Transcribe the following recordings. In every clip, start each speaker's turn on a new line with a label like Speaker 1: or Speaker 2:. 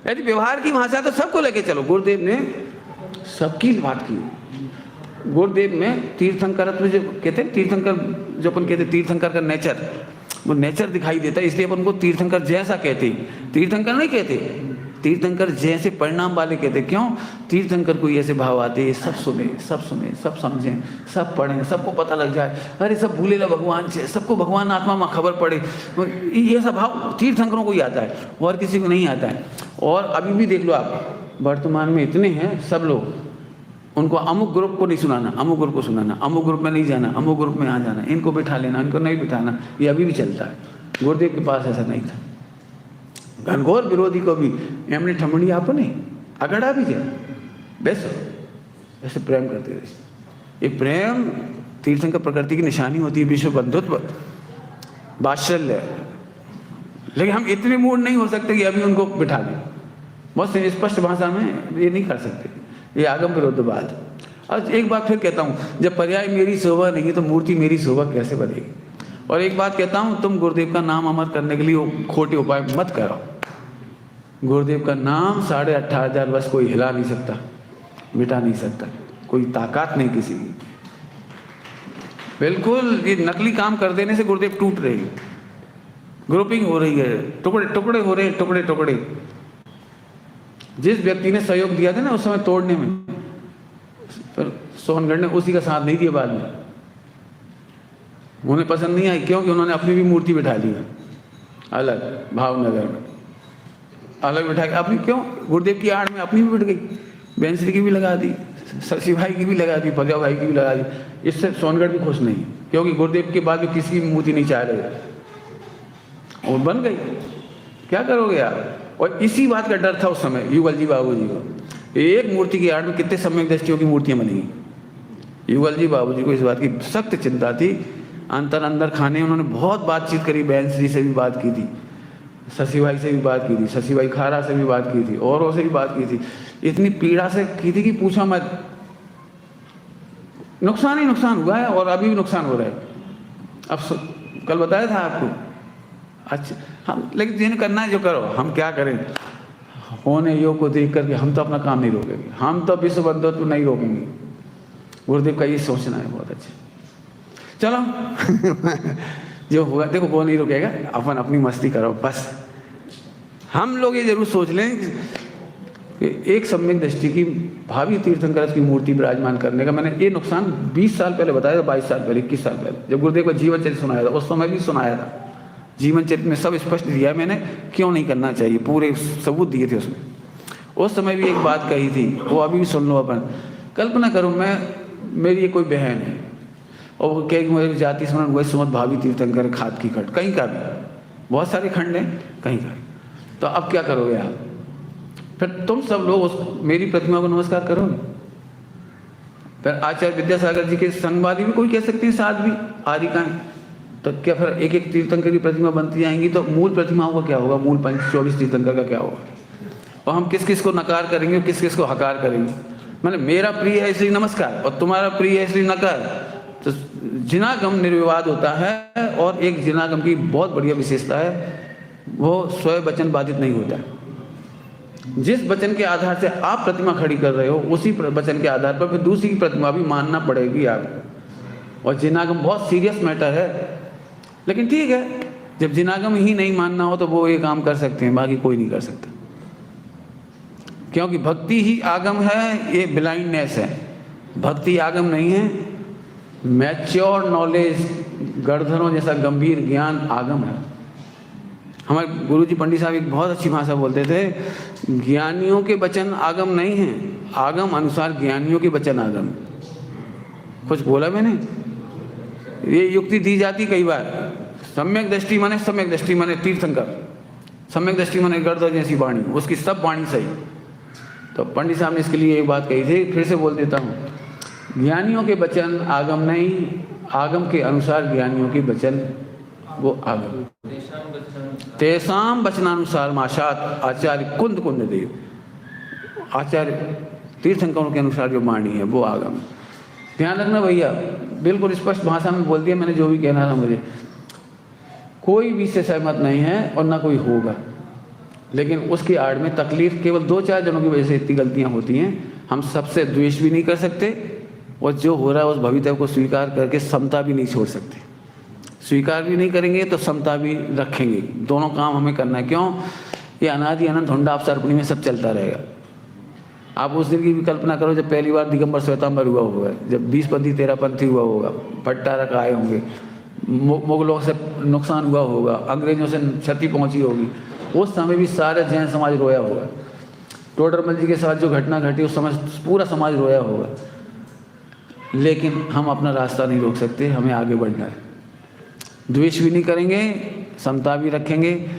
Speaker 1: यदि व्यवहार की भाषा तो सबको लेके चलो। गुरुदेव ने सबकी बात की। गुरुदेव में तीर्थंकरत्व जो कहते हैं, तीर्थंकर जो अपन कहते, तीर्थंकर का नेचर, वो नेचर दिखाई देता है, इसलिए अपन उनको तीर्थंकर जैसा कहते। तीर्थंकर नहीं कहते, तीर्थंकर जैसे परिणाम वाले कहते। क्यों? तीर्थंकर को ऐसे भाव आते, सब सुने, सब सुने, सब समझें, सब पढ़ें, सबको पता लग जाए, अरे सब भूले ला भगवान से, सबको भगवान आत्मा में खबर पड़े, ये सब भाव तीर्थंकरों को ही आता है और किसी को नहीं आता है। और अभी भी देख लो आप, वर्तमान में इतने हैं सब लोग, उनको अमुक ग्रुप को नहीं सुनाना, अमुक ग्रुप को सुनाना, अमुक ग्रुप में नहीं जाना, अमुक ग्रुप में आ जाना, इनको बिठा लेना, इनको नहीं बिठाना, ये अभी भी चलता है। गुरुदेव के पास ऐसा नहीं था। घनघोर विरोधी को भी एमने ठमड़ी आपने अगड़ा भी जाए बेस ऐसे प्रेम करते रहे। ये प्रेम तीर्थंकर प्रकृति की निशानी होती है, विश्व बंधुत्व, वात्सल्य। लेकिन हम इतने मूड नहीं हो सकते कि अभी उनको बिठा दें। बहुत स्पष्ट भाषा में ये नहीं कर सकते, ये आगम विरोधवाद। और एक बात फिर कहता हूँ, जब पर्याय मेरी शोभा नहीं है तो मूर्ति मेरी शोभा कैसे बनेगी। और एक बात कहता हूँ, तुम गुरुदेव का नाम अमर करने के लिए खोटे उपाय मत करो। गुरुदेव का नाम 18,500 वर्ष कोई हिला नहीं सकता, मिटा नहीं सकता, कोई ताकत नहीं किसी की। बिल्कुल ये नकली काम कर देने से गुरुदेव टूट रहे हैं, ग्रुपिंग हो रही है, टुकड़े टुकड़े हो रहे हैं, टुकड़े टुकड़े। जिस व्यक्ति ने सहयोग दिया था ना उस समय तोड़ने में, पर सोनगढ़ ने उसी का साथ नहीं दिया। बाद में उन्हें पसंद नहीं आई, क्योंकि उन्होंने अपनी भी मूर्ति बिठा ली है अलग, भावनगर में अलग बिठा के अपनी। क्यों? गुरुदेव की आड़ में अपनी भी बिठ गई, बेंसरी की भी लगा दी, शशि भाई की भी लगा दी, फजा भाई की भी लगा दी। इससे सोनगढ़ भी खुश नहीं, क्योंकि गुरुदेव के बाद भी किसी की मूर्ति नहीं चाह रहे और बन गई। क्या करोगे यार? और इसी बात का डर था उस समय युगल जी बाबू जी को। एक मूर्ति की आड़ में कितने सम्यक दृष्टियों की मूर्तियां बनेगी। युगल जी बाबू जी को इस बात की सख्त चिंता थी। अंदर खाने उन्होंने बहुत बातचीत करी, बेंसरी से भी बात की थी, शशि भाई से भी बात की थी, शशि भाई खारा से भी बात की थी, औरों से भी बात की थी। इतनी पीड़ा से की थी कि पूछा मत। नुकसान ही नुकसान हुआ है और अभी भी नुकसान हो रहा है। अब कल बताया था आपको। अच्छा, हम लेकिन जिन्हें करना है जो करो, हम क्या करें? होने योग को देख करके हम तो अपना काम नहीं रोकेंगे, हम तो विश्व बंधुत्व नहीं रोकेंगे। गुरुदेव का ये सोचना है बहुत अच्छा। चलो जो होगा देखो, वो नहीं रुकेगा, अपन अपनी मस्ती करो बस। हम लोग ये जरूर सोच लें कि एक सम्यक दृष्टि की भावी तीर्थंकर की मूर्ति विराजमान करने का मैंने ये नुकसान 20 साल पहले बताया था, 22 साल पहले, 21 साल पहले, जब गुरुदेव का जीवन चरित्र सुनाया था। उस समय भी सुनाया था, जीवन चरित्र में सब स्पष्ट दिया है मैंने, क्यों नहीं करना चाहिए, पूरे सबूत दिए थे उसमें। उस समय भी एक बात कही थी, वो अभी भी सुन लो अपन। कल्पना करो मेरी कोई बहन है और वो कहेगी मेरी जाति स्मरण वही सुमत भावी तीर्थंकर खाद की खट, कहीं का भी, बहुत सारे खंड हैं कहीं का। तो अब क्या करोगे आप? फिर तुम सब लोग उस मेरी प्रतिमा को नमस्कार करोगे? फिर आचार्य विद्यासागर जी के संगवादी भी कोई कह सकते हैं, साध्वी आदिकाएं, तो क्या फिर एक एक तीर्थंकर की प्रतिमा बनती जाएंगी? तो मूल प्रतिमाओं का क्या होगा? मूल 24 तीर्थंकर का क्या होगा? और हम किस किस को नकार करेंगे, किस किस को हकार करेंगे? मतलब मेरा प्रिय है इसलिए नमस्कार और तुम्हारा प्रिय है इसलिए नकार। तो जिनागम निर्विवाद होता है। और एक जिनागम की बहुत बढ़िया विशेषता है, वो स्वयं वचन बाधित नहीं होता। जिस वचन के आधार से आप प्रतिमा खड़ी कर रहे हो, उसी वचन के आधार पर फिर दूसरी की प्रतिमा भी मानना पड़ेगी आपको। और जिनागम बहुत सीरियस मैटर है, लेकिन ठीक है, जब जिनागम ही नहीं मानना हो तो वो ये काम कर सकते हैं, बाकी कोई नहीं कर सकता। क्योंकि भक्ति ही आगम है, ये ब्लाइंडनेस है, भक्ति आगम नहीं है। मैच्योर नॉलेज, गणधरों जैसा गंभीर ज्ञान आगम है। हमारे गुरुजी पंडित साहब एक बहुत अच्छी भाषा बोलते थे, ज्ञानियों के वचन आगम नहीं है, आगम अनुसार ज्ञानियों के वचन आगम। कुछ बोला मैंने? ये युक्ति दी जाती कई बार। सम्यक दृष्टि माने तीर्थंकर, सम्यक दृष्टि माने गणधर जैसी वाणी, उसकी सब वाणी सही। तो पंडित साहब ने इसके लिए एक बात कही थी, फिर से बोल देता हूँ, ज्ञानियों के वचन आगम नहीं, आगम के अनुसार ज्ञानियों के वचन वो आगम। तेसाम वचनानुसार माशात आचार्य कुंद कुंद देव, आचार्य तीर्थंकरों के अनुसार जो वाणी है वो आगम। ध्यान रखना भैया, बिल्कुल स्पष्ट भाषा में बोल दिया मैंने, जो भी कहना था मुझे। कोई भी इससे सहमत नहीं है और ना कोई होगा, लेकिन उसकी आड़ में तकलीफ केवल 2-4 जनों की वजह से इतनी गलतियां होती हैं। हम सबसे द्वेष भी नहीं कर सकते और जो हो रहा है उस भवितव्य को स्वीकार करके समता भी नहीं छोड़ सकते। स्वीकार भी नहीं करेंगे तो समता भी रखेंगे। दोनों काम हमें करना है। क्यों? ये अनादि अनंत हुंडा अपसर्पणी में सब चलता रहेगा। आप उस दिन की भी कल्पना करो जब पहली बार दिगंबर श्वेतांबर हुआ होगा, जब 20पंथी 13पंथी हुआ होगा, भट्टारक आए होंगे, मुगलों से नुकसान हुआ होगा, अंग्रेजों से क्षति पहुंची होगी। उस समय भी सारा जैन समाज रोया होगा। टोडरमल जी के साथ जो घटना घटी उस समय पूरा समाज रोया होगा। लेकिन हम अपना रास्ता नहीं रोक सकते, हमें आगे बढ़ना है। द्वेष भी नहीं करेंगे, समता भी रखेंगे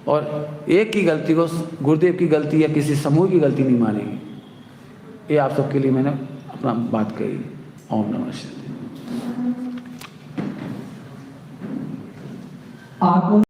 Speaker 1: और एक की गलती को गुरुदेव की गलती या किसी समूह की गलती नहीं मानेंगे। ये आप सबके लिए मैंने अपना बात कही। ओम नमः शिवाय।